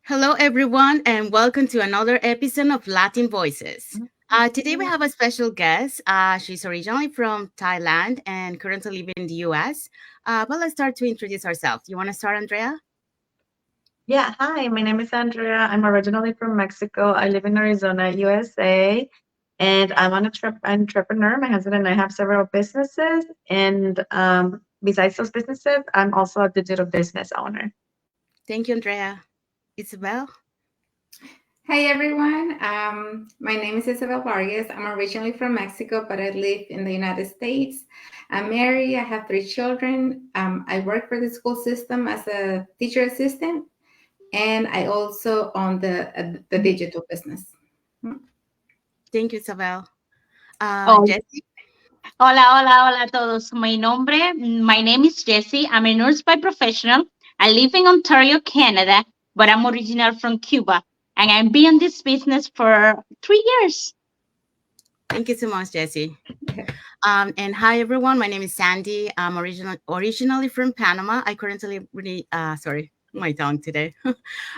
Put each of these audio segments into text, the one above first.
Hello, everyone, and welcome to another episode of Latin Voices. Today, we have a special guest. She's originally from Thailand and currently living in the US. But let's start to introduce ourselves. You want to start, Andrea? Yeah, hi, my name is Andrea. I'm originally from Mexico. I live in Arizona, USA, and I'm an entrepreneur. My husband and I have several businesses, and besides those businesses, I'm also a digital business owner. Thank you, Andrea. Isabel? Hi everyone. My name is Isabel Vargas. I'm originally from Mexico, but I live in the United States. I'm married. I have 3 children. I work for the school system as a teacher assistant, and I also own the digital business. Thank you, Isabel. Oh, Jessie? hola, hola, hola a todos. My name is Jessie. I'm a nurse by professional. I live in Ontario, Canada, but I'm original from Cuba, and I've been in this business for 3 years. Thank you so much, Jessie. And hi, everyone. My name is Sandy. I'm originally from Panama. I currently sorry, my tongue today.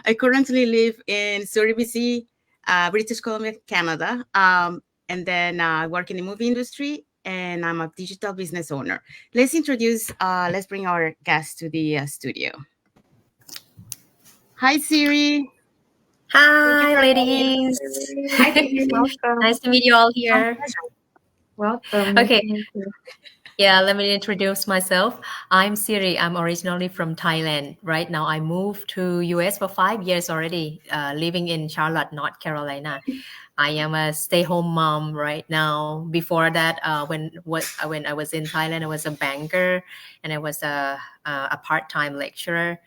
I currently live in Surrey, BC, British Columbia, Canada. And then I work in the movie industry, and I'm a digital business owner. Let's bring our guest to the studio. Hi, Siri. Thank you Hi, for ladies. coming. Hi, Siri. Welcome. Nice to meet you all here. Welcome. Nice Okay, to meet you. yeah, let me introduce myself. I'm Siri. I'm originally from Thailand. Right now, I moved to US for 5 years already, living in Charlotte, North Carolina. I am a stay-home mom right now. Before that, when I was in Thailand, I was a banker and I was a part-time lecturer.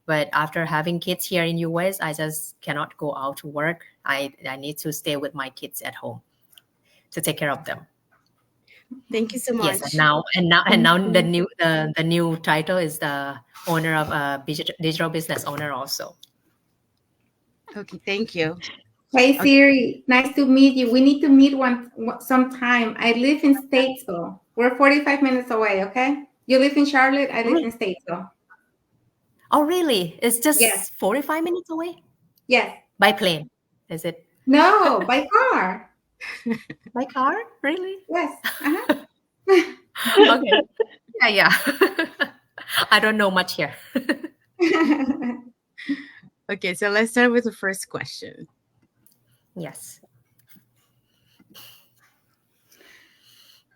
But after having kids here in US, I just cannot go out to work. I need to stay with my kids at home to take care of them. Thank you so Yes, much. and now the new title is the owner of a digital business owner also. Okay, thank you. Hey Okay, Siri. Nice to meet you. We need to meet sometime. I live in Statesville. We're 45 minutes away. Okay. You live in Charlotte. I live in Statesville. Oh, really? It's Yes. just 45 minutes away Yes. by plane. Is it No, by car. by car? Really? Yes. Uh-huh. Okay. Yeah, yeah. I don't know much here. okay. So let's start with the first question. Yes.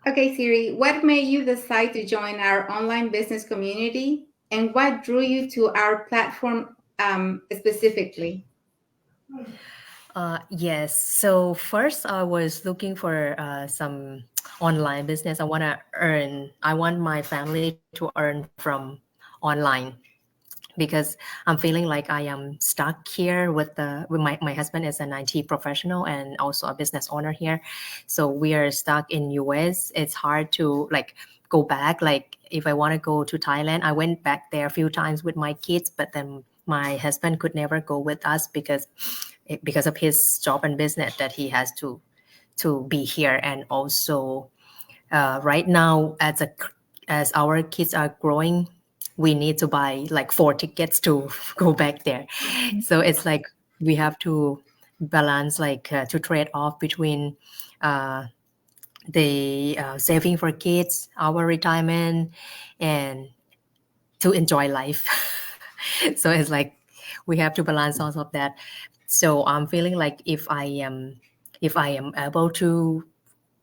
Okay, Siri, what made you decide to join our online business community and what drew you to our platform specifically? Yes. So first, I was looking for some online business. I want my family to earn from online because I'm feeling like I am stuck here with my husband is an IT professional and also a business owner here. So we are stuck in US. It's hard to like go back. Like if I want to go to Thailand, I went back there a few times with my kids, but then my husband could never go with us because of his job and business that he has to be here. And also right now as our kids are growing, we need to buy like 4 tickets to go back there. So it's like we have to balance like to trade off between uh, the saving for kids, our retirement, and to enjoy life. So it's like we have to balance all of that. So I'm feeling like if I am able to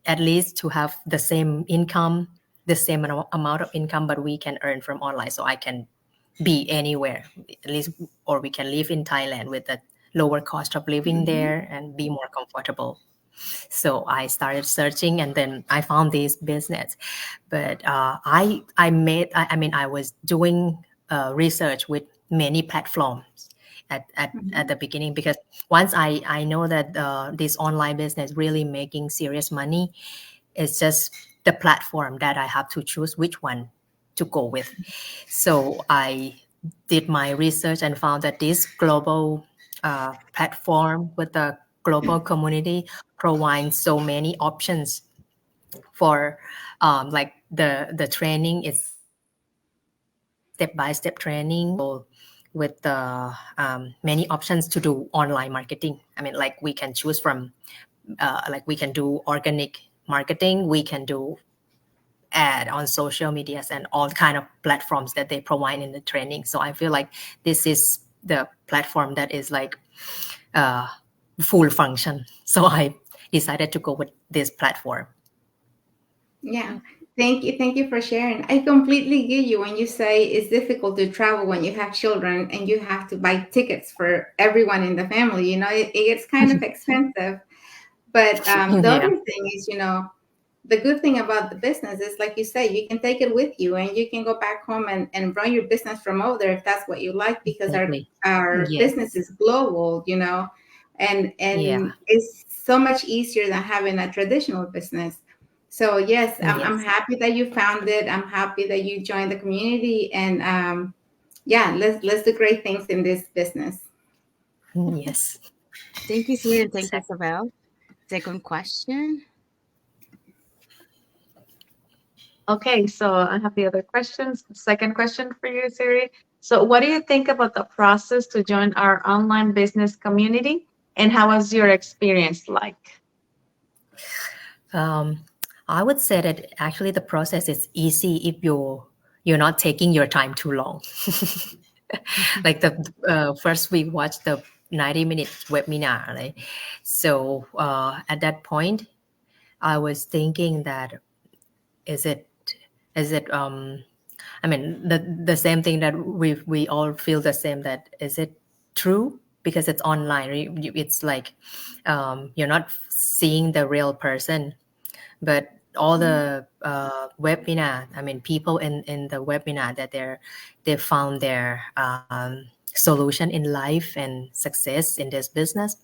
at least to have the same income, the same amount of income, but we can earn from online. So I can be anywhere, at least, or we can live in Thailand with a lower cost of living there and be more comfortable. So I started searching, and then I found this business. But I was doing research with many platforms at the beginning, because once I know that this online business really making serious money, it's just the platform that I have to choose which one to go with. So I did my research and found that this global platform with the global community provides so many options for like the training is step by step training. with the many options to do online marketing. I mean, like we can choose from, like we can do organic marketing, we can do ad on social medias and all kind of platforms that they provide in the training. So I feel like this is the platform that is like uh, full function. So I decided to go with this platform. Yeah. Thank you for sharing. I completely get you when you say it's difficult to travel when you have children and you have to buy tickets for everyone in the family. It gets kind of expensive. But the Yeah, other thing is, the good thing about the business is, like you say, you can take it with you and you can go back home and run your business from over there if that's what you like, because exactly. our business Yes. is global, and Yeah. it's so much easier than having a traditional business. So yes, I'm Yes. happy that you found it. I'm happy that you joined the community, and yeah, let's do great things in this business. Yes. Thank you, Siri, and thank you, Exactly. Isabel. Second question. Okay, so I have the other questions. Second question for you, Siri. So, what do you think about the process to join our online business community, and how was your experience like? Um, I would say that actually the process is easy if you're not taking your time too long. Like the first we watched the 90-minute webinar, right? So at that point, I was thinking that is it is it I mean the same thing that we all feel the same, that is it true because it's online. It's like you're not seeing the real person, but all the webinar, I mean people in the webinar that they found their solution in life and success in this business,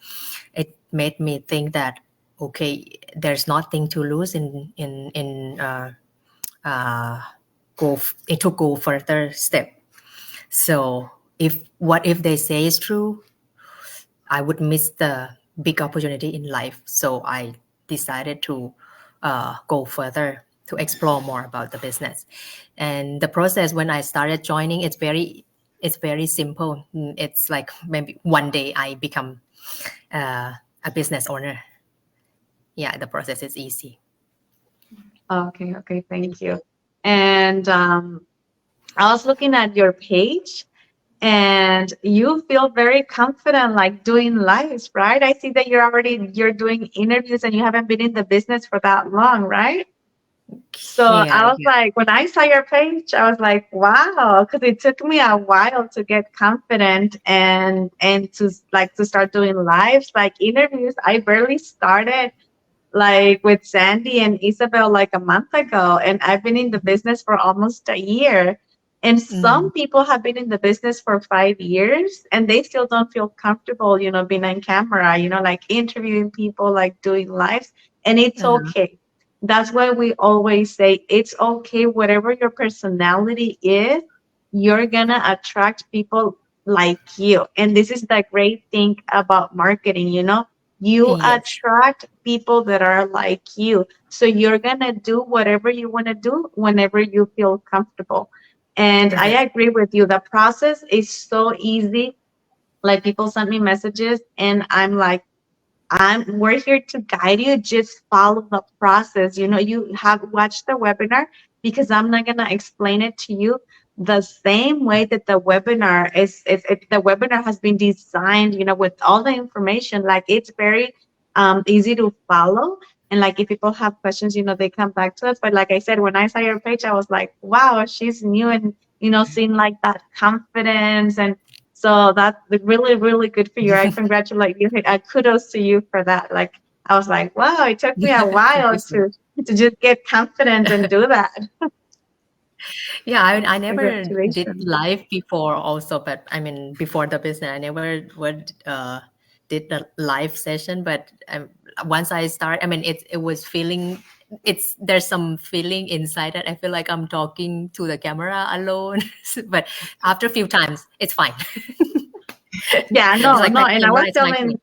it made me think that okay, there's nothing to lose in uh, go further step. So if what if they say is true, I would miss the big opportunity in life. So I decided to go further to explore more about the business. And the process when I started joining, it's very simple. It's like maybe one day I become a business owner. Yeah, the process is easy. Okay, okay, thank you. And I was looking at your page, and you feel very confident like doing lives, right? I see that you're doing interviews and you haven't been in the business for that long, right? So Yeah, I was yeah. like, when I saw your page, I was like, wow, because it took me a while to get confident and to like to start doing lives, like interviews. I barely started like with Sandy and Isabel like a month ago, and I've been in the business for almost a year. And some Mm, people have been in the business for 5 years and they still don't feel comfortable, being on camera, like interviewing people, like doing lives. And it's uh, okay. That's why we always say it's okay, whatever your personality is, you're gonna attract people like you. And this is the great thing about marketing, you yes, attract people that are like you. So you're going to do whatever you want to do whenever you feel comfortable. And I yes, agree with you. The process is so easy. Like people send me messages and I'm like, we're here to guide you. Just follow the process. You have watched the webinar because I'm not gonna explain it to you the same way that the webinar the webinar has been designed, with all the information. Like it's very easy to follow. And like if people have questions, they come back to us. But like I said, when I saw your page, I was like, wow, she's new and seeing like that confidence and so that's really, really good for you. I congratulate you. Kudos to you for that. Like I was like, wow, it took me a thank while you so much. to just get confident and do that. Yeah, I never did Congratulations. live before also, but I mean before the business, I never would did the live session. But once I start, I mean it was feeling there's some feeling inside that I feel like I'm talking to the camera alone. But after a few times, it's fine. Yeah, It's no, like no. my And I camera was is my friend. telling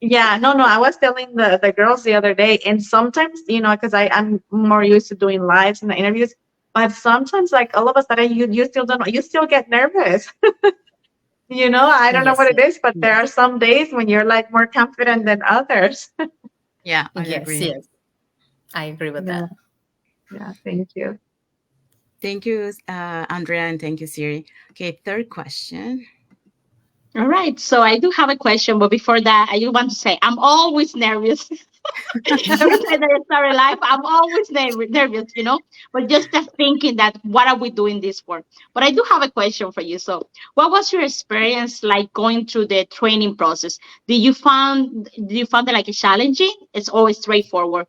Yeah, no, no. I was telling the girls the other day, and sometimes, because I'm more used to doing lives and the interviews. But sometimes, like all of a sudden, you still don't know. You still get nervous. I don't know Yes, what it yes, is, but there yes, are some days when you're like more confident than others. Yeah, I yes, agree. yes. I agree with Yeah, that. yeah. Thank you. Thank you, Andrea, and thank you, Siri. Okay, third question. All right. So I do have a question, but before that, I just want to say I'm always nervous. Every time that I start a life, I'm always nervous, but just thinking that what are we doing this for? But I do have a question for you. So, what was your experience like going through the training process? Did you find it like a challenging? It's always straightforward.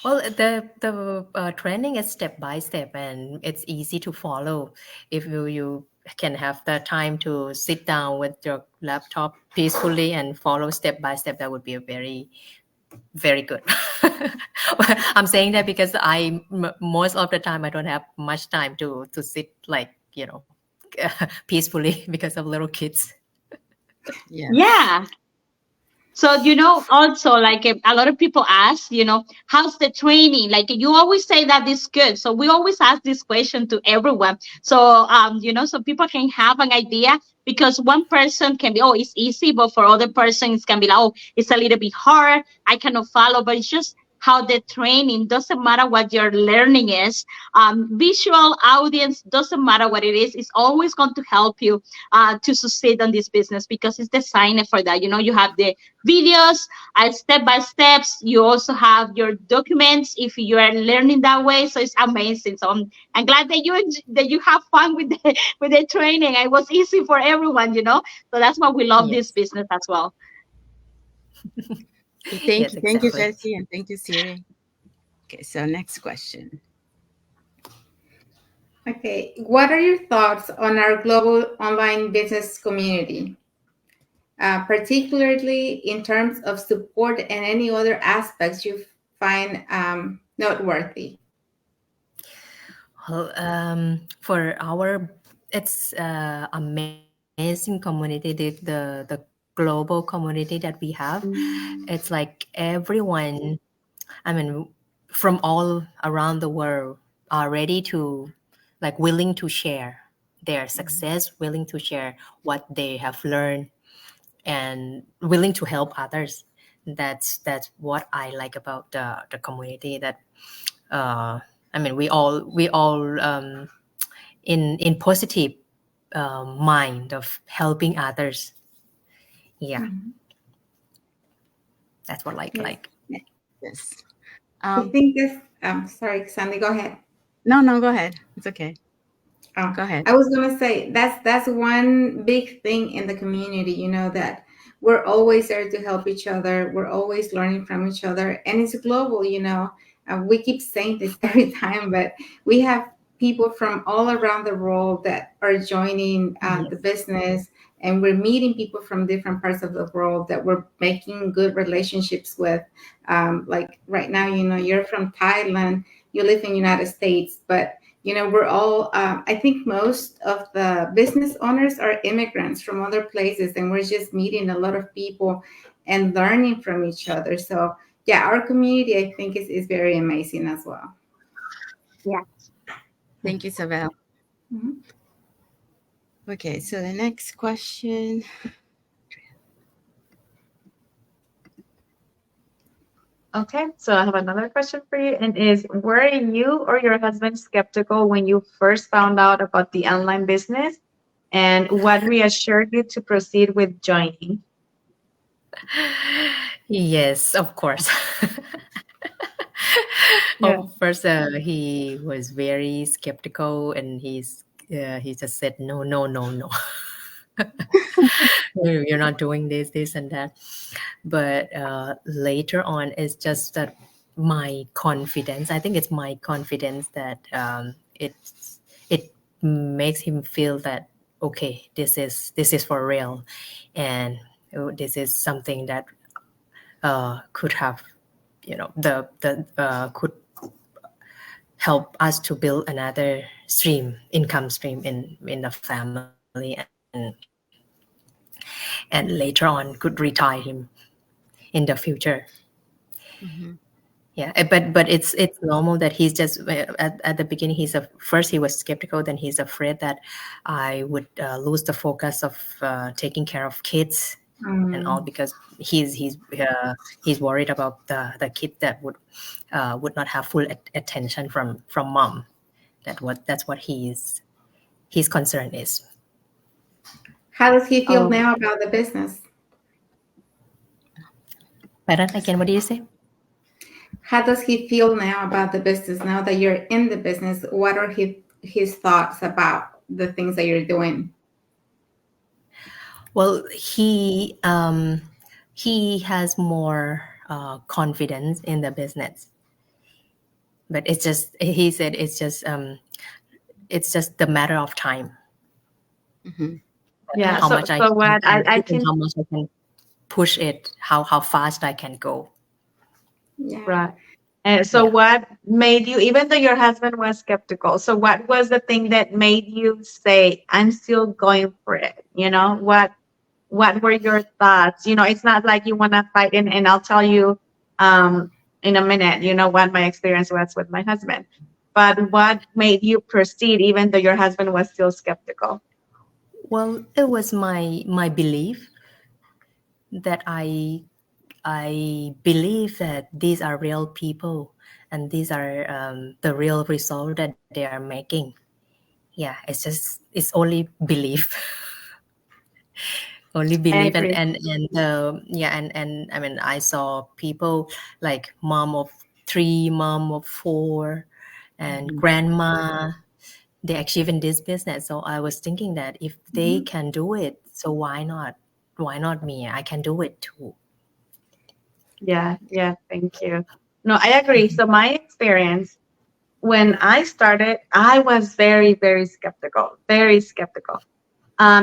Well, the training is step by step, and it's easy to follow. If you can have the time to sit down with your laptop peacefully and follow step by step, that would be a very very good. I'm saying that because most of the time I don't have much time to sit like peacefully because of little kids. Yes. Yeah. So, also like a lot of people ask, how's the training? Like you always say that it's good. So we always ask this question to everyone. So, so people can have an idea because one person can be, oh, it's easy, but for other persons it can be like, oh, it's a little bit hard. I cannot follow, but it's just how the training doesn't matter what your learning is. Visual audience doesn't matter what it is. It's always going to help you to succeed on this business because it's designed for that. You have the videos step by steps. You also have your documents if you are learning that way, so it's amazing. So I'm glad that you have fun with the training. It was easy for everyone. So that's why we love this Yes, business as well. Okay, yes, thank you, exactly. Jesse, and thank you, Siri. Okay, so next question. Okay, what are your thoughts on our global online business community, particularly in terms of support and any other aspects you find noteworthy? Well, for our, it's amazing community, the global community that we have. It's like everyone, I mean, from all around the world are ready to, like, willing to share their Mhm. success, willing to share what they have learned, and willing to help others. That's what I like about the community. That uh, I mean, we all in positive mind of helping others. Yeah, Mhm. that's what Yes. like. Yes. I Um, think this, sorry, Sandy, go ahead. no, no, go ahead. It's okay. Oh, Go ahead. I was gonna say that's one big thing in the community, that we're always there to help each other. We're always learning from each other, and it's global. We keep saying this every time, but we have people from all around the world that are joining the Yes, business, and we're meeting people from different parts of the world that we're making good relationships with. Like right now, you're from Thailand, you live in United States, but we're all, I think most of the business owners are immigrants from other places, and we're just meeting a lot of people and learning from each other. So, yeah, our community, I think, is very amazing as well. Yeah. Thank you, Isabel. Mhm. Okay, so the next question. Okay, so I have another question for you, and is were you or your husband skeptical when you first found out about the online business, and what reassured you to proceed with joining? yes, of course. Yeah. Of first, he was very skeptical, and he just said no, no, no, no. You're not doing this and that. But later on, it's just that my confidence. I think it's my confidence that it makes him feel that okay, this is for real, and this is something that could have, the could help us to build another income stream in the family, and later on could retire him in the future. Mhm. Yeah, but it's normal that he's just at the beginning first he was skeptical, then he's afraid that I would lose the focus of taking care of kids and all, Mm. because he's worried about the kid that would not have full attention from mom. That's what his concern is. How does he feel Oh, now about the business? Pardon again, what do you say? How does he feel now about the business? Now that you're in the business, what are his thoughts about the things that you're doing? Well, he has more confidence in the business, but it's just he said it's just the matter of time, Mhm. yeah. how So, much I so can what I keep and can, how much I can push it, how fast I can go. Yeah. right. And so Yeah. what made you, even though your husband was skeptical, so what was the thing that made you say, I'm still going for it? What were your thoughts? It's not like you want to fight, and I'll tell you in a minute, what my experience was with my husband. But what made you proceed even though your husband was still skeptical? Well, it was my belief that I believe that these are real people and these are the real result that they are making. Yeah, it's only belief. Only I believe. and agree. and and yeah, and I mean, I saw people like mom of three, mom of four, and Mhm. grandma, they achieve in this business. So I was thinking that if they Mhm. can do it, so why not me? I can do it too. Yeah, yeah, thank you. No, I agree. Mhm. So my experience when I started, I was very, very skeptical, very skeptical.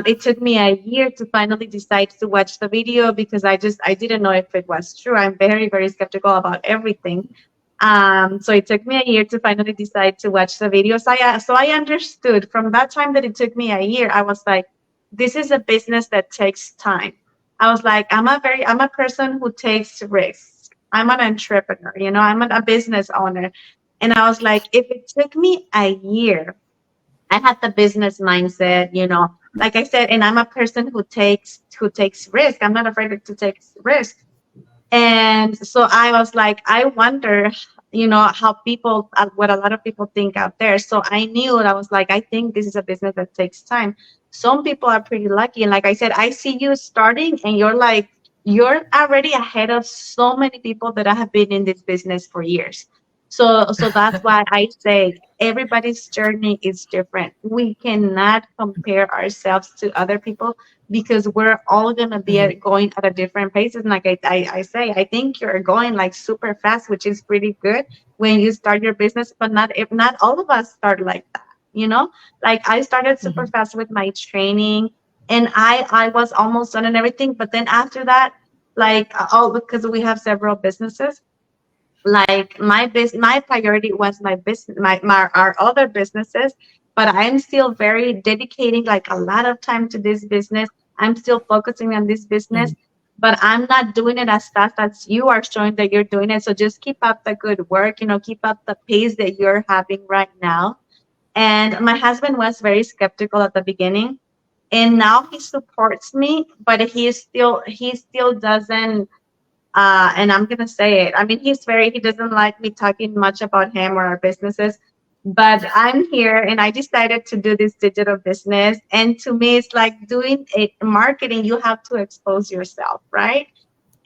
It took me a year to finally decide to watch the video because I didn't know if it was true. I'm very, very skeptical about everything. So it took me a year to finally decide to watch the video. So I understood from that time that it took me a year. I was like, this is a business that takes time. I was like, I'm a person who takes risks. I'm an entrepreneur, I'm a business owner. And I was like, if it took me a year, I had the business mindset, like I said, and I'm a person who takes risk. I'm not afraid to take risk. And so I was like, I wonder, how people, what a lot of people think out there. So I knew that I was like, I think this is a business that takes time. Some people are pretty lucky. And like I said, I see you starting and you're already ahead of so many people that have been in this business for years. So that's why I say everybody's journey is different. We cannot compare ourselves to other people because we're all gonna be Mhm. going at a different paces. And like I say, I think you're going like super fast, which is pretty good when you start your business. But not if not all of us start like that, you know. Like I started super Mhm. fast with my training, and I was almost done and everything. But then after that, like all because we have several businesses, like my priority was my business, my our other businesses, but I'm still very dedicating like a lot of time to this business. I'm still focusing on this business, Mhm. but I'm not doing it as fast as you are showing that you're doing it. So just keep up the good work, keep up the pace that you're having right now. And my husband was very skeptical at the beginning, and now he supports me, but he still doesn't, and I'm gonna say it. I mean, he doesn't like me talking much about him or our businesses, but I'm here and I decided to do this digital business. And to me, it's like doing a marketing, you have to expose yourself, right?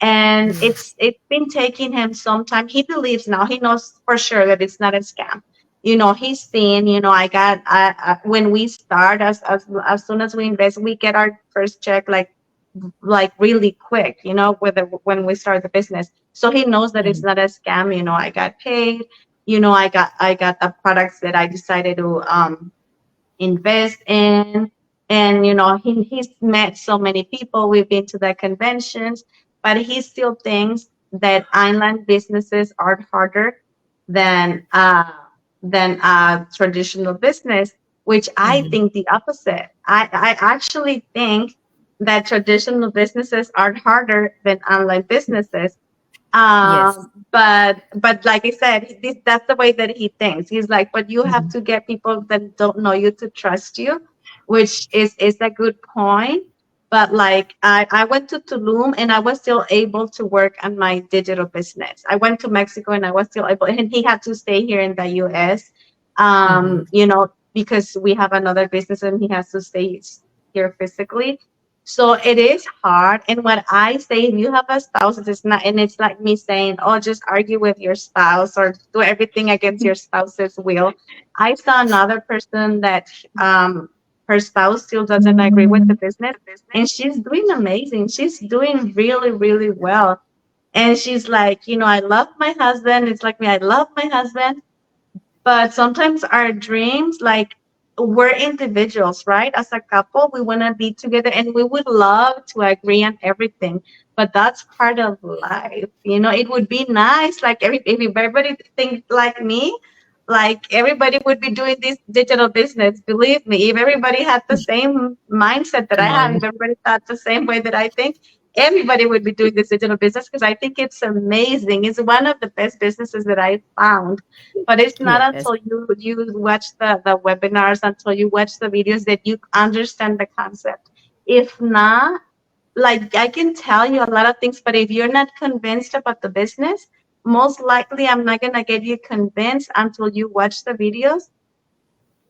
And Yes. it's been taking him some time. He believes now, he knows for sure that it's not a scam. He's seen, when we start, as soon as we invest, we get our first check like really quick, when we start the business. So he knows that it's Mhm. not a scam. I got paid. I got the products that I decided to invest in. And he's met so many people. We've been to the conventions, but he still thinks that island businesses are harder than uh than traditional business, which I Mhm. think the opposite. I actually think that traditional businesses are harder than online businesses. Yes. But like I said, that's the way that he thinks. He's like, but you have Mhm. to get people that don't know you to trust you, which is a good point. But like I went to Tulum and I was still able to work on my digital business. I went to Mexico and I was still able, and he had to stay here in the US, Mhm. because we have another business and he has to stay here physically. So it is hard. And what I say, if you have a spouse, it's not, and it's like me saying, oh, just argue with your spouse or do everything against your spouse's will. I saw another person that her spouse still doesn't agree with the business, and she's doing amazing. She's doing really, really well. And she's like, I love my husband. It's like me, I love my husband, but sometimes our dreams, like, we're individuals, right? As a couple, we want to be together and we would love to agree on everything, but that's part of life. It would be nice, like, if everybody thinks like me, like, everybody would be doing this digital business. Believe me, if everybody had the same mindset that I Come have, on. if everybody thought the same way that I think, everybody would be doing this digital business, because I think it's amazing. It's one of the best businesses that I found, but it's not Yes. until you watch the webinars, until you watch the videos, that you understand the concept. If not, like, I can tell you a lot of things, but if you're not convinced about the business, most likely I'm not gonna get you convinced until you watch the videos.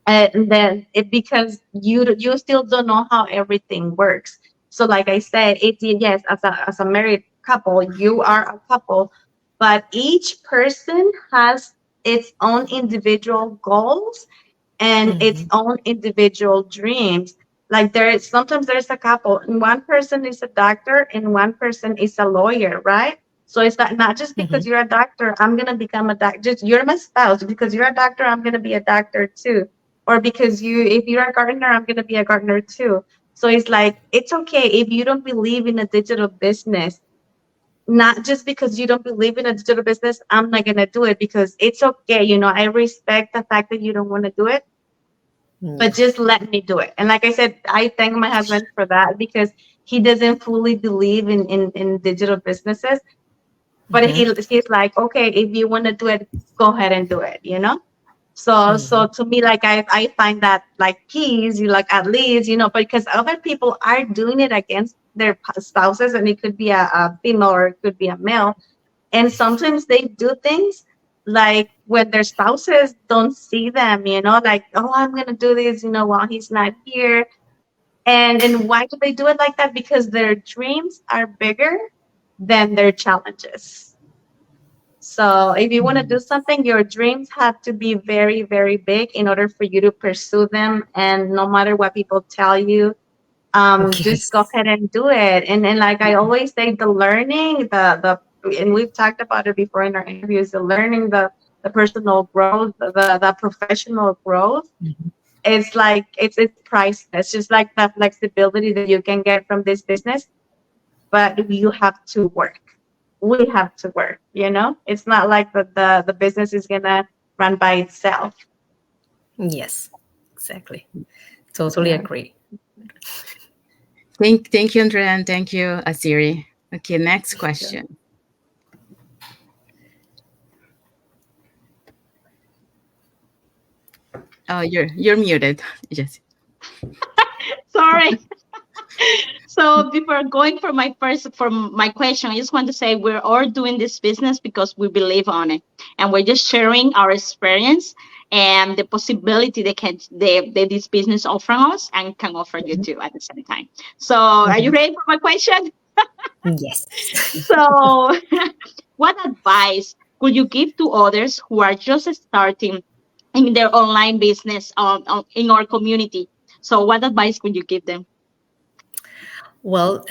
And then because you still don't know how everything works. So like I said, yes, as a married couple, you are a couple, but each person has its own individual goals and its Mhm. own individual dreams. Like, sometimes there's a couple and one person is a doctor and one person is a lawyer, right? So it's not just Mhm. because you're a doctor, I'm gonna become a doctor. Just, you're my spouse. Because you're a doctor, I'm gonna be a doctor too. Or because if you're a gardener, I'm gonna be a gardener too. So it's like, it's okay if you don't believe in a digital business. Not just because you don't believe in a digital business, I'm not gonna do it, because it's okay. I respect the fact that you don't want to do it, but Yes. just let me do it. And like I said, I thank my husband for that, because he doesn't fully believe in digital businesses, but Mhm. he's like, okay, if you want to do it, go ahead and do it. So Mhm. to me, like, I find that, like, peace, you like, at least, because other people are doing it against their spouses, and it could be a female or it could be a male, and sometimes they do things like when their spouses don't see them, like, oh, I'm gonna do this, while he's not here. And why do they do it like that? Because their dreams are bigger than their challenges. So if you want to do Mhm. something, your dreams have to be very, very big in order for you to pursue them. And no matter what people tell you, just go Yes. ahead and do it. And like I always say, the learning, and we've talked about it before in our interviews, the learning, the personal growth, the professional growth, Mhm. it's like, it's priceless. Just like the flexibility that you can get from this business, but you have to work. We have to work. It's not like the business is gonna run by itself. Yes. Exactly. Totally Yeah. agree. Thank you, Andrea, and thank you, Asiri. Okay, next question. Oh, you're muted, Jesse. Sorry. So before going for my question, I just want to say we're all doing this business because we believe on it, and we're just sharing our experience and the possibility that this business offer us and can offer you too at the same time. So are you Mhm. ready for my question? Yes. So what advice could you give to others who are just starting in their online business in our community? So what advice could you give them? Well,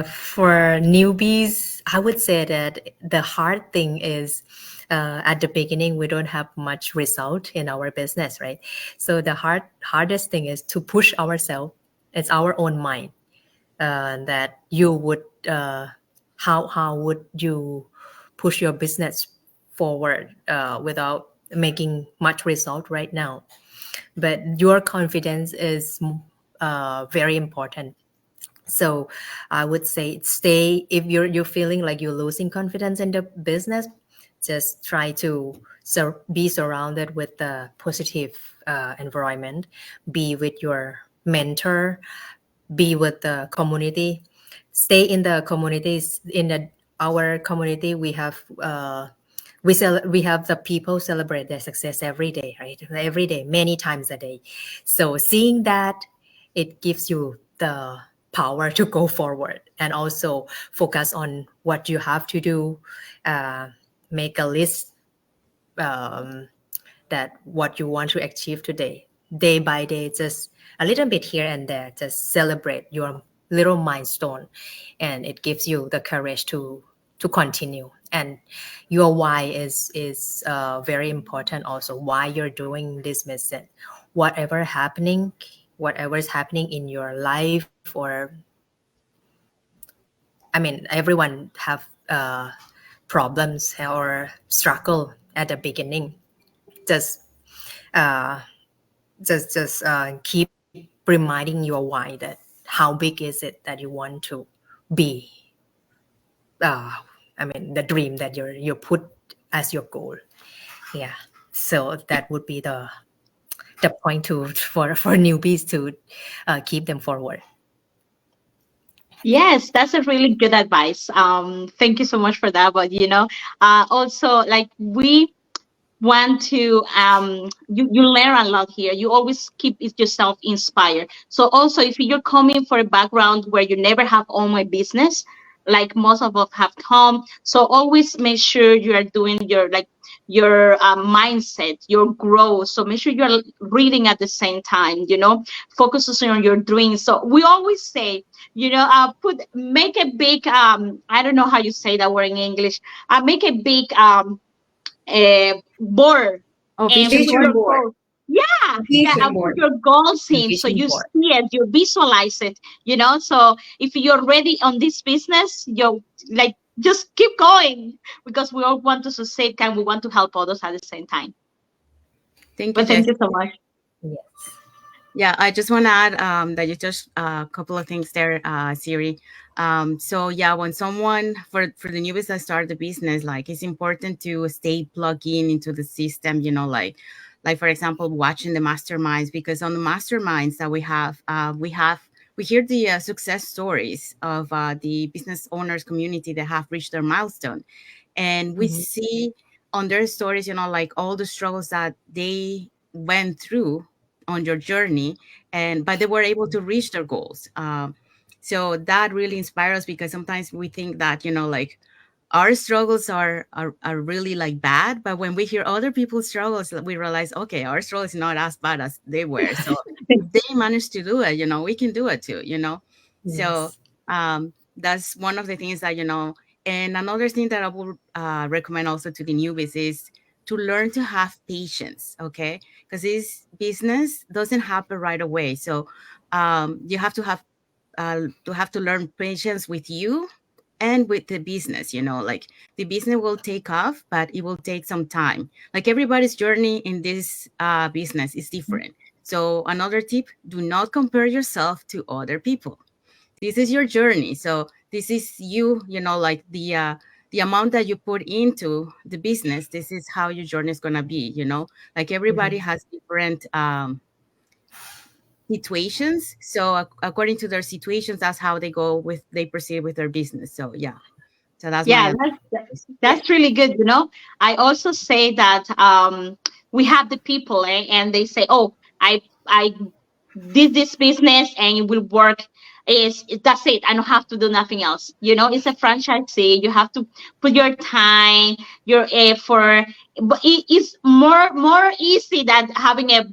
for newbies, I would say that the hard thing is at the beginning, we don't have much result in our business, right? So the hardest thing is to push ourselves. It's our own mind that you would, how would you push your business forward without making much result right now? But your confidence is very important. So I would say stay, if you're feeling like you're losing confidence in the business, just try to be surrounded with the positive environment, be with your mentor, be with the community, stay in the communities. Our community, we have we have the people celebrate their success every day, right? Every day, many times a day. So seeing that, it gives you the power to go forward and also focus on what you have to do. uh, Make a list, um, that what you want to achieve today, day by day, just a little bit here and there, just celebrate your little milestone, and it gives you the courage to continue. And your why is very important also, why you're doing this mission. whatever happening Whatever is happening in your life, or I mean, everyone have problems or struggle at the beginning. Just uh, keep reminding your why, that how big is it that you want to be. uh, I mean, the dream that you put as your goal. Yeah. So that would be the point to for newbies to keep them forward. Yes, that's a really good advice. Thank you so much for that. But also, like, we want to you learn a lot here. You always keep yourself inspired. So also, if you're coming for a background where you never have owned my business, like most of us have come, so always make sure you are doing your mindset, your growth. So make sure you're reading at the same time, focuses on your dreams. So we always say, make a big I don't know how you say that word in English. Make a big board Oh, and vision put board. Vision your board. goals. Yeah, yeah, Vision and put board. your goals in so Vision you board. see it, you visualize it. So if you're ready on this business, you like just keep going, because we all want to succeed and we want to help others at the same time. Thank you, But thank Jess. you so much. Yes. Yeah, I just want to add that you just a couple of things there, Siri. So yeah, when someone for the newbies that start the business, like it's important to stay plugged in into the system. Like for example, watching the masterminds, because on the masterminds that we hear the success stories of the business owners community that have reached their milestone, and we Mhm. see on their stories, like all the struggles that they went through on your journey, and but they were able to reach their goals. So that really inspires us, because sometimes we think that like our struggles are really like bad, but when we hear other people's struggles, we realize, okay, our struggle is not as bad as they were. So if they managed to do it, we can do it too. So Yes. that's one of the things that and another thing that I will recommend also to the newbies is to learn to have patience. Okay, because this business doesn't happen right away. So you have to learn patience with you and with the business. Like the business will take off, but it will take some time. Like everybody's journey in this business is different. So another tip: do not compare yourself to other people. This is your journey. So this is you. Like the amount that you put into the business, this is how your journey is going to be. Like everybody Mhm. has different situations. So according to their situations, that's how they proceed with their business. So yeah, so that's my Yeah, advice. that's really good. I also say that we have the people, and they say, "Oh, I did this business and it will work." Is that's it? I don't have to do nothing else. It's a franchisee. You have to put your time, your effort, but it is more easy than having a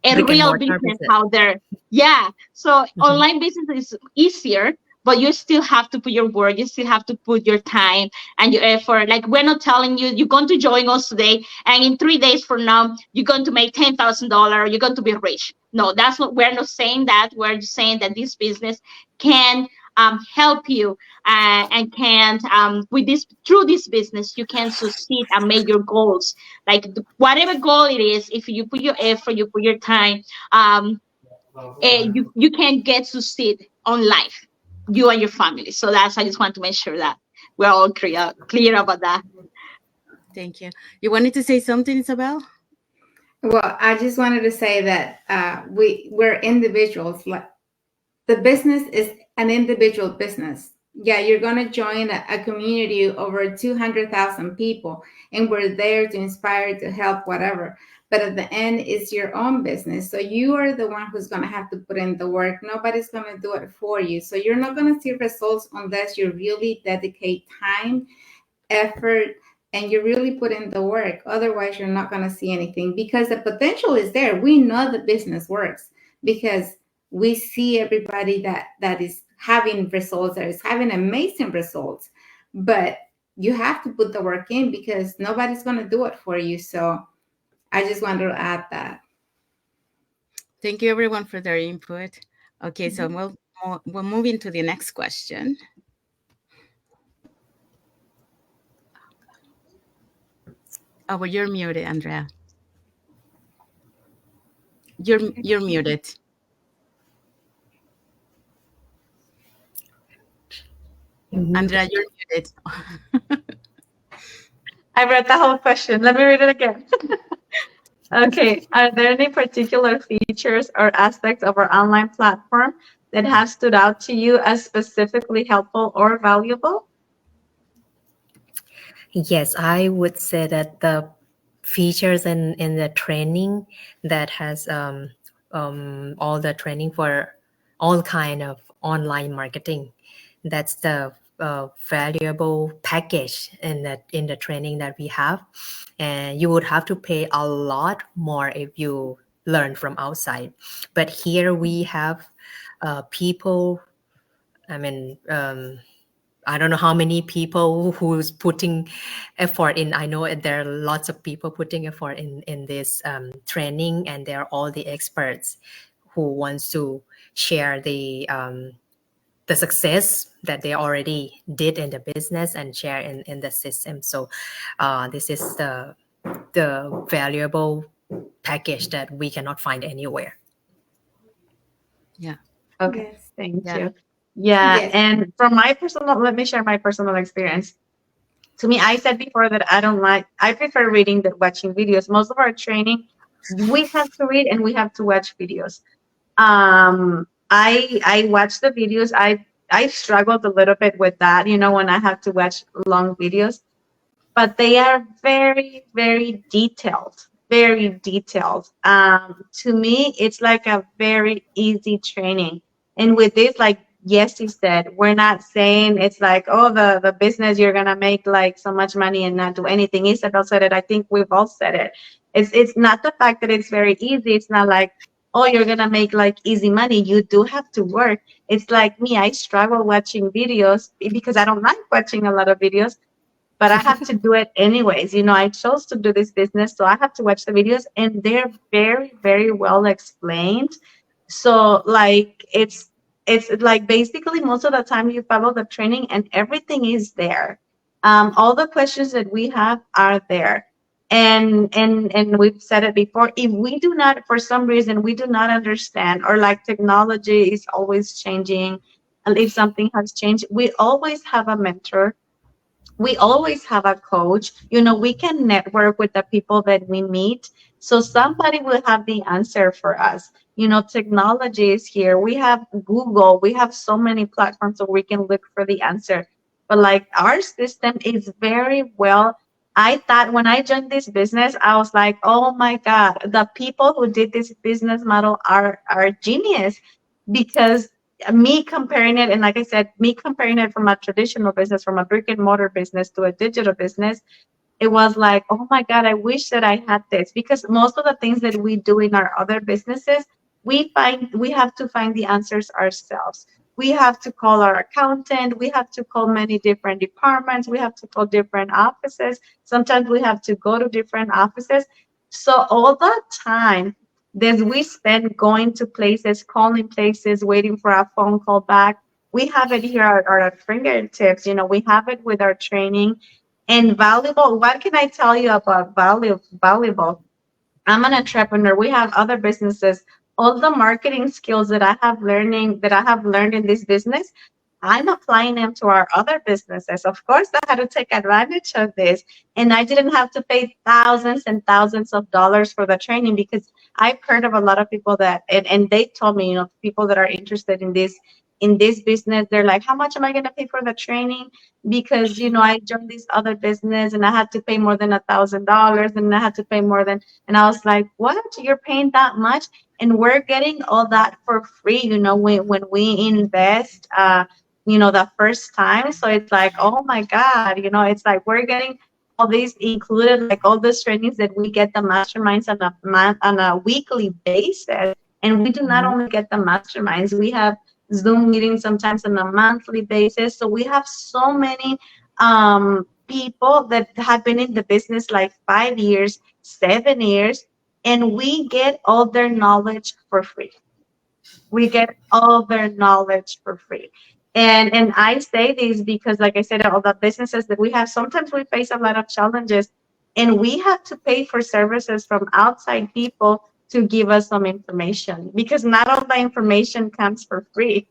Brick and real mortar business business. out there. Yeah. So Mhm. online business is easier, but you still have to put your work, you still have to put your time and your effort. Like, we're not telling you you're going to join us today and in 3 days from now you're going to make $10,000, you're going to be rich. No, that's what we're not saying. That we're just saying that this business can help you, and can with this through this business you can succeed and make your goals. Like, whatever goal it is, if you put your effort, you put your time, you can get succeed own life, you and your family. So that's, I just want to make sure that we're all clear about that. Thank you. You wanted to say something, Isabel? Well, I just wanted to say that we're individuals. Like, the business is an individual business. Yeah, you're going to join a community over 200,000 people, and we're there to inspire, to help, whatever. But at the end, it's your own business. So you are the one who's going to have to put in the work. Nobody's going to do it for you. So you're not going to see results unless you really dedicate time, effort, and you really put in the work. Otherwise, you're not going to see anything, because the potential is there. We know the business works because we see everybody that is having results, that is having amazing results. But you have to put the work in, because nobody's going to do it for you. So I just wanted to add that. Thank you, everyone, for their input. Okay, so we'll move into the next question. Oh, well, you're muted, Andrea. You're muted. Andrea, you're muted. I read the whole question. Let me read it again. Okay. Are there any particular features or aspects of our online platform that have stood out to you as specifically helpful or valuable? Yes, I would say that the features in the training that has all the training for all kind of online marketing, that's the valuable package in the training that we have. And you would have to pay a lot more if you learn from outside. But here we have people, I mean, I don't know how many people who's putting effort in. I know there are lots of people putting effort in this training, and they're all the experts who wants to share the success that they already did in the business and share in the system. So this is the valuable package that we cannot find anywhere. Yeah. Okay. Yes. Thank Yeah. you. Yeah. Yes. And from my personal, let me share my personal experience. To me, I said before that I prefer reading than watching videos. Most of our training, we have to read and we have to watch videos. I watch the videos. I struggled a little bit with that, when I have to watch long videos, but they are very, very detailed, very detailed. To me, it's like a very easy training. And with this, like Yessie said, we're not saying it's like, oh, the business, you're gonna make like so much money and not do anything. Isabel said it. I think we've all said it. It's not the fact that it's very easy. It's not like, oh, you're gonna make like easy money. You do have to work. It's like me, I struggle watching videos because I don't like watching a lot of videos, but I have to do it anyways. I chose to do this business, so I have to watch the videos, and they're very, very well explained. So like it's like basically most of the time you follow the training and everything is there. All the questions that we have are there. And we've said it before, if we do not, for some reason, we do not understand, or like technology is always changing, and if something has changed, we always have a mentor, we always have a coach. We can network with the people that we meet, so somebody will have the answer for us. Technology is here, we have Google, we have so many platforms so we can look for the answer. But like our system is very well. I thought when I joined this business, I was like, oh my god, the people who did this business model are genius. Because me comparing it, and like I said, me comparing it from a traditional business, from a brick and mortar business to a digital business, it was like, oh my god, I wish that I had this. Because most of the things that we do in our other businesses, we have to find the answers ourselves. We have to call our accountant, we have to call many different departments, we have to call different offices, sometimes we have to go to different offices. So all that time that we spend going to places, calling places, waiting for a phone call back, we have it here at our fingertips. We have it with our training. And valuable, what can I tell you about valuable? I'm an entrepreneur. We have other businesses all the marketing skills that I have learned in this business, I'm applying them to our other businesses. Of course, I had to take advantage of this. And I didn't have to pay thousands and thousands of dollars for the training, because I've heard of a lot of people that, and they told me, people that are interested in this business, they're like, how much am I going to pay for the training? Because, I joined this other business and I had to pay more than $1,000, and I had to pay more than, and I was like, what? You're paying that much? And we're getting all that for free, when we invest, the first time. So it's like, oh my God, it's like we're getting all these included, like all those trainings that we get the masterminds on a weekly basis. And we do not Mhm. only get the masterminds, we have Zoom meetings sometimes on a monthly basis. So we have so many people that have been in the business like 5 years, 7 years, and we get all their knowledge for free. We get all their knowledge for free. And I say this because, like I said, all the businesses that we have, sometimes we face a lot of challenges, and we have to pay for services from outside people to give us some information, because not all the information comes for free.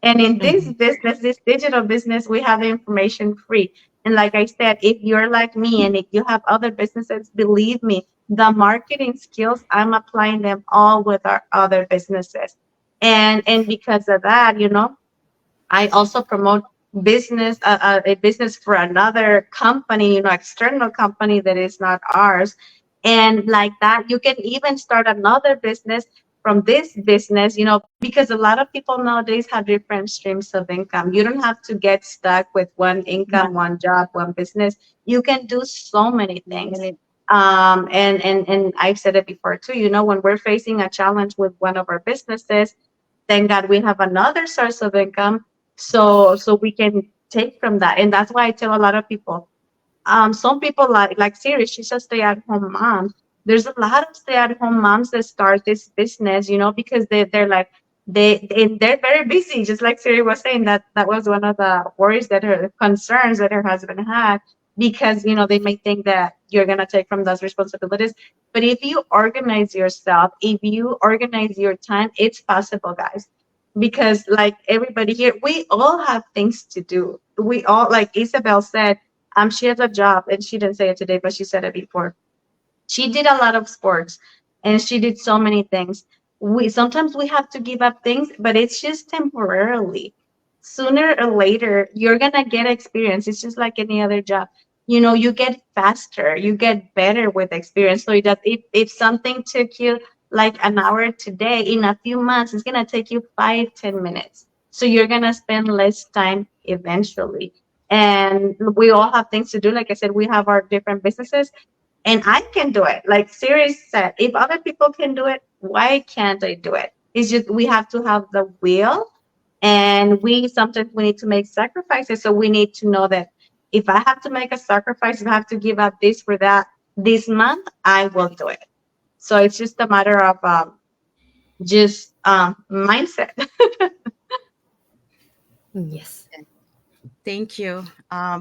And in this Mhm. business, this digital business, we have the information free. And like I said, if you're like me and if you have other businesses, believe me, the marketing skills, I'm applying them all with our other businesses. And because of that, I also promote a business for another company, external company that is not ours. And like that, you can even start another business from this business, because a lot of people nowadays have different streams of income. You don't have to get stuck with one income, one job, one business. You can do so many things. And I've said it before too, when we're facing a challenge with one of our businesses, thank God we have another source of income, so we can take from that. And that's why I tell a lot of people, some people like Siri, she's a stay-at-home mom. There's a lot of stay-at-home moms that start this business, because they're like, they're very busy, just like Siri was saying. That was one of the worries, that her concerns that her husband had, because they may think that you're gonna take from those responsibilities. But if you organize yourself, if you organize your time, it's possible, guys. Because like everybody here, we all have things to do. We all, like Isabel said, she has a job, and she didn't say it today, but she said it before. She did a lot of sports, and she did so many things. We sometimes we have to give up things, but it's just temporarily. Sooner or later, you're gonna get experience. It's just like any other job. You get faster, you get better with experience. So that if something took you like an hour today, in a few months, it's gonna take you 5, 10 minutes. So you're gonna spend less time eventually. And we all have things to do. Like I said, we have our different businesses, and I can do it. Like Siri said, if other people can do it, why can't I do it? It's just we have to have the will, and we sometimes we need to make sacrifices. So we need to know that if I have to make a sacrifice, if I have to give up this for that this month, I will do it. So it's just a matter of just mindset. Yes. Thank you.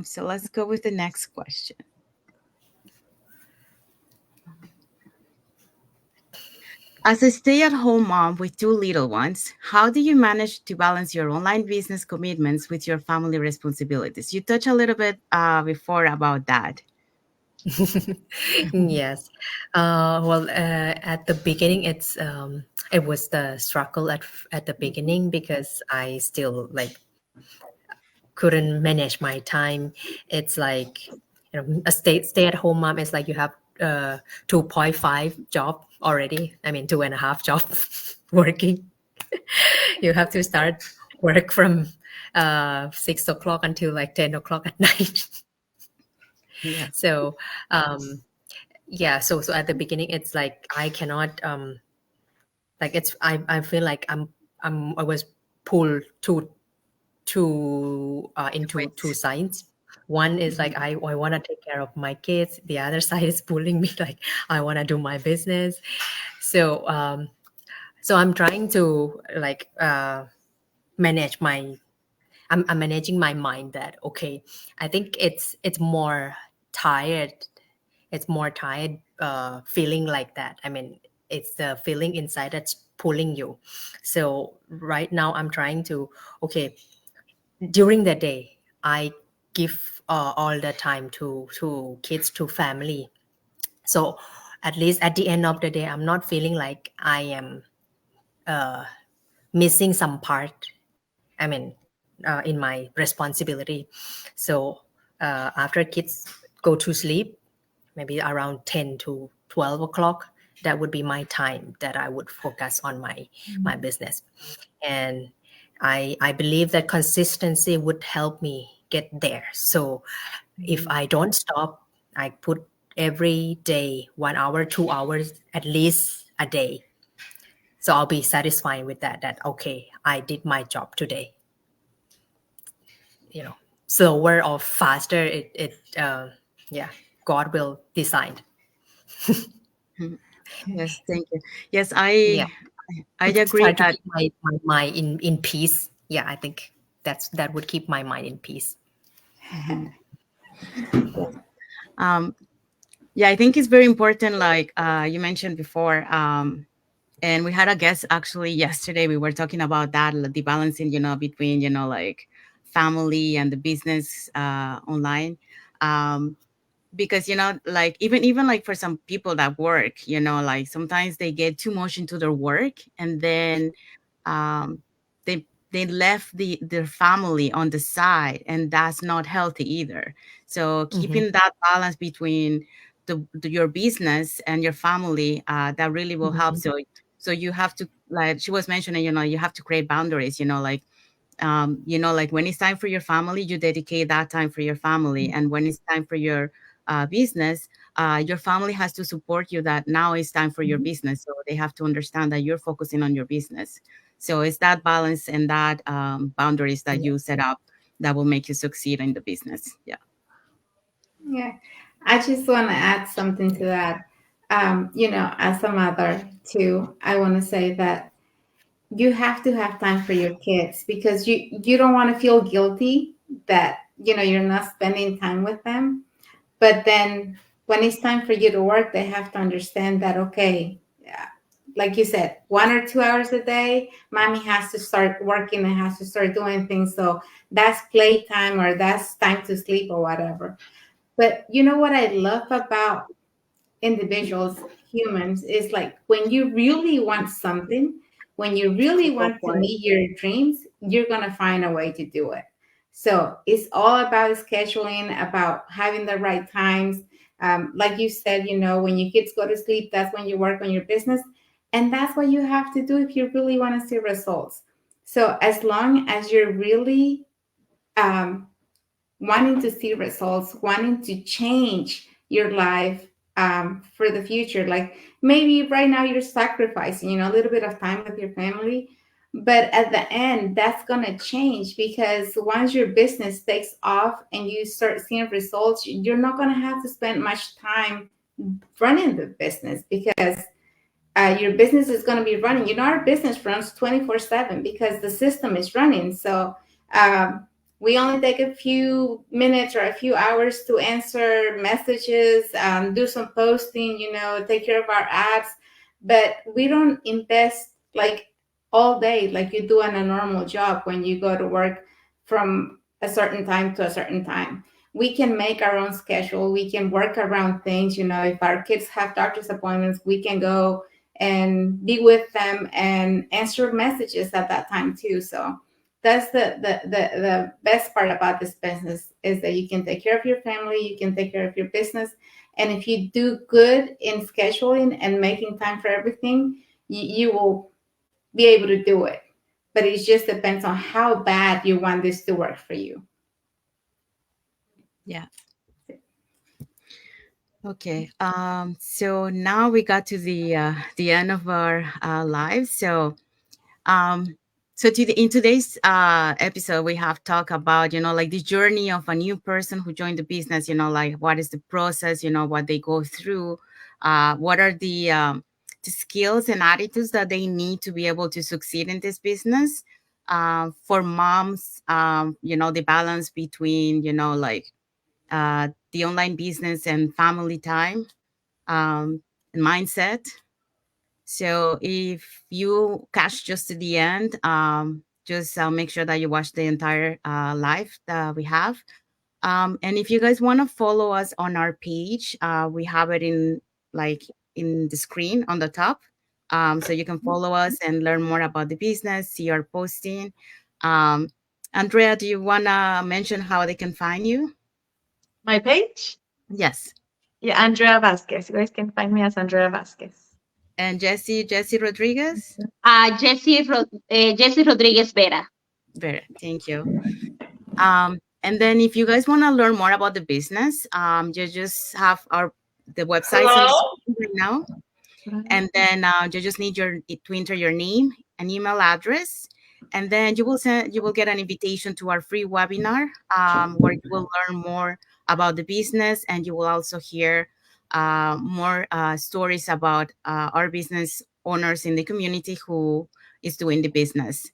So let's go with the next question. As a stay at home mom with two little ones, how do you manage to balance your online business commitments with your family responsibilities? You touched a little bit before about that. Yes. Well, at the beginning, it was the struggle at the beginning, because I still like couldn't manage my time. It's like, a stay at home mom is like you have 2.5 job already. I mean, 2.5 job working. You have to start work from 6 o'clock until like 10 o'clock at night. Yes. So yeah, so at the beginning, it's like I cannot like I feel like I was pulled into two Wait. sides. One is like Mhm. I want to take care of my kids. The other side is pulling me like I want to do my business. So so I'm trying to like manage my I'm managing my mind that okay, I think it's more tired. It's more tired feeling like that. I mean, it's the feeling inside that's pulling you. So right now I'm trying to, okay, during the day I give all the time to kids, to family. So at least at the end of the day, I'm not feeling like I am uh, missing some part. I mean, in my responsibility. So after kids go to sleep, maybe around 10 to 12 o'clock, that would be my time that I would focus on my business. And I believe that consistency would help me get there. So if I don't stop, I put every day 1 hour, 2 hours at least a day. So I'll be satisfied with that, that okay, I did my job today. You know, slower or faster, yeah, God will decide. Mhm. Yes, thank you. Yes, Yeah, I to agree try to that. keep my mind in peace. Yeah, I think that would keep my mind in peace. Mhm. Yes. Um, yeah, I think it's very important, like you mentioned before. And we had a guest actually yesterday. We were talking about that, like, the balancing, between, like family and the business online. Um, because like even like for some people that work, like sometimes they get too much into their work, and then um they left their family on the side, and that's not healthy either. So Mm-hmm. keeping that balance between your business and your family, that really will help. Mm-hmm. So you have to, like she was mentioning, you have to create boundaries, like like when it's time for your family, you dedicate that time for your family, and when it's time for your business, your family has to support you that now it's time for your Mm-hmm. business, so they have to understand that you're focusing on your business. So it's that balance and that boundaries that Yeah. you set up that will make you succeed in the business. Yeah. Yeah, I just want to add something to that. As a mother too, I want to say that you have to have time for your kids because you don't want to feel guilty that you're not spending time with them. But then when it's time for you to work, they have to understand that, okay, yeah, like you said, 1 or 2 hours a day, mommy has to start working and has to start doing things. So that's playtime or that's time to sleep or whatever. But you know what I love about individuals, humans, is like when you really want something, when you really To go want to for it. meet your dreams, you're going to find a way to do it. So it's all about scheduling, about having the right times. Like you said, when your kids go to sleep, that's when you work on your business. And that's what you have to do if you really want to see results. So as long as you're really um, wanting to see results, wanting to change your life for the future. Like maybe right now you're sacrificing, a little bit of time with your family, but at the end, that's going to change because once your business takes off and you start seeing results, you're not going to have to spend much time running the business because your business is going to be running. Our business runs 24/7 because the system is running. So um, we only take a few minutes or a few hours to answer messages, do some posting, take care of our ads. But we don't invest like all day like you do in a normal job when you go to work from a certain time to a certain time. We can make our own schedule. We can work around things. If our kids have doctor's appointments, we can go and be with them and answer messages at that time too. So that's the best part about this business is that you can take care of your family, you can take care of your business, and if you do good in scheduling and making time for everything, you will be able to do it. But it just depends on how bad you want this to work for you. Yeah. Okay. So now we got to the end of our lives. Um, in today's episode, we have talked about, like the journey of a new person who joined the business, like what is the process, what they go through, what are the skills and attitudes that they need to be able to succeed in this business. For moms, the balance between, like the online business and family time, and mindset. So if you catch just to the end, just make sure that you watch the entire live that we have. And if you guys want to follow us on our page, we have it in the screen on the top. So you can follow us and learn more about the business, see our posting. Um, Andrea, do you want to mention how they can find you? My page? Yes. Yeah, Andrea Vasquez. You guys can find me as Andrea Vasquez. And Jesse Rodriguez? Jesse Rodriguez Vera. Very, thank you. And then if you guys want to learn more about the business, you just have the websites on the screen right now. And then you just need to enter your name and email address, and then you will get an invitation to our free webinar, where you will learn more about the business, and you will also hear more stories about our business owners in the community who is doing the business.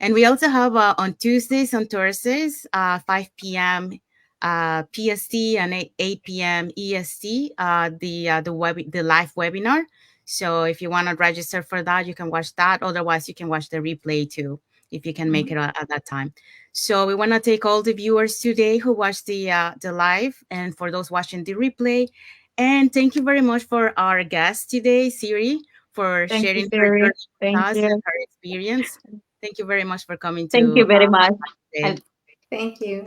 And we also have on Tuesdays and Thursdays, 5 p.m. PST and 8 p.m. EST, the live webinar. So if you want to register for that, you can watch that. Otherwise, you can watch the replay too, if you can make it at that time. So we want to take all the viewers today who watched the live, and for those watching the replay. And thank you very much for our guest today, Siri, for Thank you, sharing her Siri. journey with Thank us you. and her experience. Thank you very much for coming Thank to you very much. today. And, Thank you.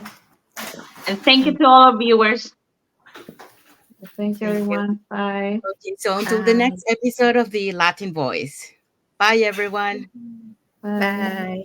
and thank you to all our viewers. Thank you, everyone. Bye. Okay, so until the next episode of the Latin Voice. Bye, everyone. Bye. Bye.